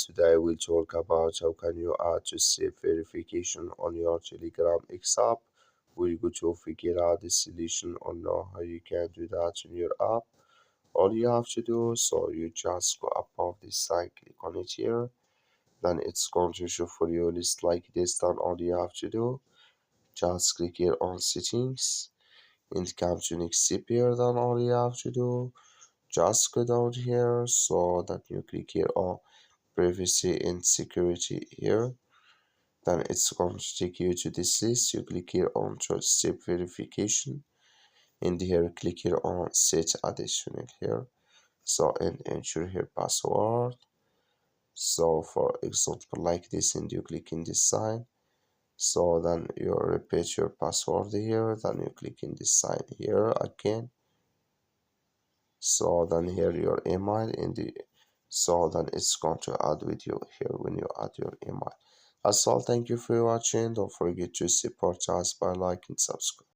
Today we'll talk about how can you add two-step verification on your Telegram X app. We're going to figure out the solution on how you can do that in your app. All you have to do, so you just go above this side, click on it here. Then it's going to show for you a list like this. Then all you have to do, just click here on settings and come to next step here. Then all you have to do, just go down here so that you click here on privacy and security here. Then it's going to take you to this list. You click here on two-step verification and here click here on set additional here. So and enter here password. So for example like this, and you click in this sign. So then you repeat your password here, then you click in this sign here again. So then here your email in the, so then it's going to add with you here when you add your email. That's all. Thank you for watching. Don't forget to support us by liking and subscribe.